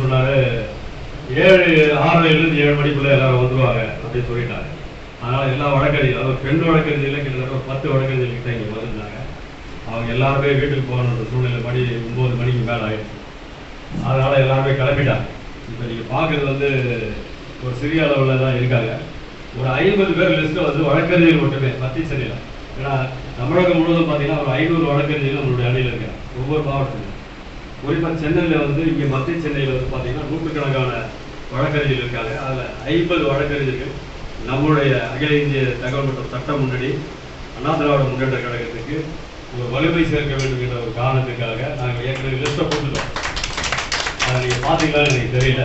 சொன்னாரு 6:30 மணிக்குள்ள எல்லாரும் வந்துருவாங்க அப்படின்னு சொல்லிட்டாங்க. அதனால எல்லா வழக்கறிஞர்கள், அதாவது பெண் வழக்கறிஞர்கள் கிட்டத்தட்ட ஒரு 10 வழக்கறிஞர்கள் கிட்ட இங்கே வந்திருந்தாங்க. அவங்க எல்லாருமே வீட்டுக்கு போகணுன்ற சூழ்நிலை 9 மணிக்கு மேலே ஆயிடுச்சு. அதனால எல்லாருமே கிளம்பிட்டாங்க. இப்போ நீங்கள் பார்க்குறது ஒரு சிறிய அளவில் தான் இருக்காங்க. ஒரு 50 பேர் லிஸ்ட்டில் வழக்கறிஞர்கள் மட்டுமே மத்திய சென்னையில். ஏன்னா தமிழகம் முழுவதும் பார்த்தீங்கன்னா ஒரு 500 வழக்கறிஞர்கள் நம்மளுடைய அணியில் இருக்காங்க ஒவ்வொரு மாவட்டத்திலும். குறிப்பாக சென்னையில் இங்கே மத்திய சென்னையில் பார்த்தீங்கன்னா நூற்றுக்கணக்கான வழக்கறிஞர்கள் இருக்காங்க. அதில் 50 வழக்கறிஞர்கள் நம்மளுடைய அகில இந்திய தகவல் மற்றும் சட்ட முன்னணி அண்ணா திராவிட முன்னேற்ற கழகத்துக்கு ஒரு வலிமை சேர்க்க வேண்டும் என்ற ஒரு காரணத்துக்காக நாங்கள் ஏற்கனவே லிஸ்ட்டை போட்டுட்டோம். அதை நீங்கள் பார்த்தீங்களான்னு எனக்கு தெரியல.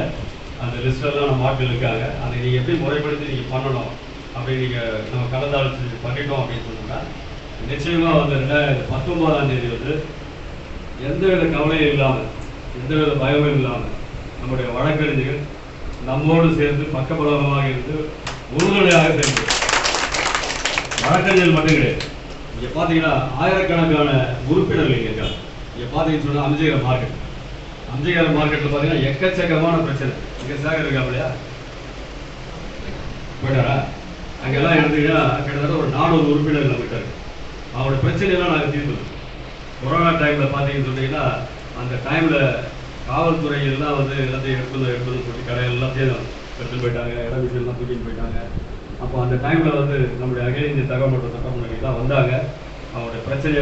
அந்த லிஸ்டெல்லாம் நம்ம ஆட்கள் இருக்காங்க. அதை நீங்கள் எப்படி முறைப்படுத்தி நீங்கள் பண்ணணும் அப்படின்னு நம்ம கலந்தாலோசனை பண்ணிட்டோம் அப்படின்னு சொன்னோம்னா நிச்சயமாக 2019ஆம் தேதி எந்தவித கவலையும் இல்லாமல், எந்தவித பயமும் இல்லாமல் நம்முடைய வழக்கறிஞர்கள் நம்மோடு சேர்ந்து பக்கபலமாக இருந்து உறுதுணையாக சேர்ந்து வழக்கறிஞர்கள் மட்டும் கிடையாது. இங்கே பார்த்தீங்கன்னா ஆயிரக்கணக்கான உறுப்பினர்கள் இங்கே இருக்காங்க. இங்கே பார்த்தீங்கன்னு சொன்னால் அம்ஜிகர் மார்க்கெட்டில் பார்த்தீங்கன்னா எக்கச்சக்கமான பிரச்சனை. இங்கே சேகர் இருக்கா இல்லையா, போயிட்டாரா? அங்கெல்லாம் எடுத்தீங்கன்னா கிட்டத்தட்ட ஒரு 400 உறுப்பினர்கள் நம்ம கிட்ட இருக்கு. அவங்களோட பிரச்சனையெல்லாம் நாங்கள் தீர்த்துவோம். கொரோனா டைமில் பார்த்தீங்கன்னு சொன்னீங்கன்னா அந்த டைமில் காவல்துறை எல்லாம் எல்லாத்தையும் எடுத்துன்னு சொல்லி கடைகள் எல்லாத்தையும் எடுத்துன்னு போயிட்டாங்க, இடம் விஷயம்லாம் தூக்கிட்டு போயிட்டாங்க. அப்போ அந்த டைமில் நம்முடைய அகில இந்திய தகவல் மற்றும் சட்ட முன்னணிலாம் வந்தாங்க. அவங்களுடைய பிரச்சனையை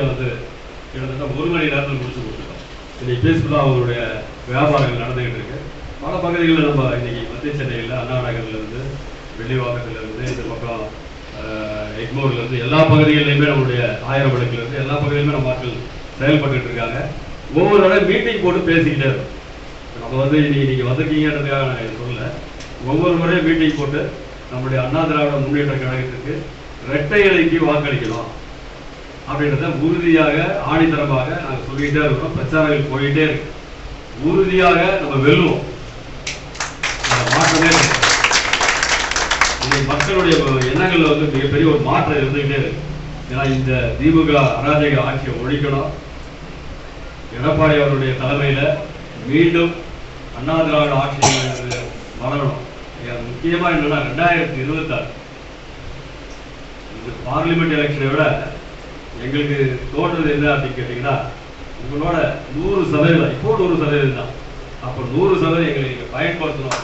கிட்டத்தட்ட 1 மணி நேரத்தில் முடிச்சு கொடுத்துருக்கோம். இன்னைக்கு பீஸ்ஃபுல்லாக அவங்களுடைய வியாபாரங்கள் நடந்துகிட்டு இருக்கு. பல பகுதிகளில் நம்ம இன்னைக்கு மத்திய சென்னையில் அண்ணா நகர்லேருந்து, வெள்ளிவாக்கத்திலிருந்து, இந்த பக்கம் எக்மோர்லேருந்து எல்லா பகுதிகளிலுமே நம்மளுடைய 1000 விளக்குலேருந்து எல்லா பகுதியிலுமே நம்ம மக்கள் செயல்பட்டு இருக்காங்க. ஒவ்வொரு இடம் மீட்டிங் போட்டு பேசிக்கிட்டே இருக்கும். நம்ம இன்னைக்கு நீங்கள் வந்திருக்கீங்கன்றதுக்காக நான் சொல்லலை. ஒவ்வொரு முறையும் மீட்டிங் போட்டு நம்முடைய அண்ணா திராவிட முன்னேற்ற கழகத்துக்கு இரட்டை இலைக்கு வாக்களிக்கணும் அப்படின்றத உறுதியாக ஆணித்தரமாக நாங்கள் சொல்லிக்கிட்டே இருக்கிறோம். பிரச்சாரங்கள் போயிட்டே இருக்கு. உறுதியாக நம்ம வெல்லுவோம், மாற்றமே இருக்கு. இன்னைக்கு மக்களுடைய எண்ணங்களில் மிகப்பெரிய ஒரு மாற்றம் இருந்துகிட்டே இருக்கு. ஏன்னா இந்த திமுக அராஜக ஆட்சியை ஒழிக்கணும். எடப்பாடி அவருடைய தலைமையில் மீண்டும் அண்ணா திராவிட ஆட்சி வளரணும். முக்கியமாக என்னன்னா 2026 இந்த பார்லிமெண்ட் எலெக்ஷனை விட எங்களுக்கு தோன்றது என்ன அப்படின்னு கேட்டீங்கன்னா, உங்களோட 100% இப்போ 100% தான். அப்போ 100% எங்களுக்கு பயன்படுத்தணும்.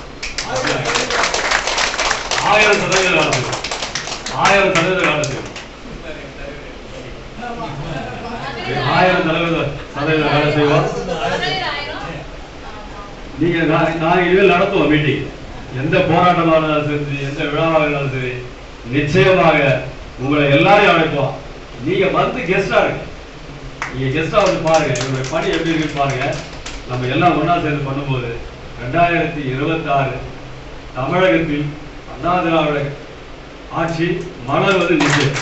1000% வேலை செய்யும். 1000% வேலை செய்யும். 1000% வேலை செய்வோம். நீங்க நான் இனிமேல் நடத்துவோம் மீட்டிங். எந்த போராட்டமாக இருந்தாலும் சரி, எந்த விழாவாக இருந்தாலும் சரி, நிச்சயமாக உங்களை எல்லாரையும் அழைப்போம். நீங்க கெஸ்டா இருக்கு. நீங்க கெஸ்டா பாருங்க என்னுடைய பணி எப்படி இருக்குன்னு பாருங்க. நம்ம எல்லாம் ஒன்னா சேர்ந்து பண்ணும்போது 2026 தமிழகத்தில் அண்ணா திராவிட ஆட்சி மலர்வது நிச்சயம்.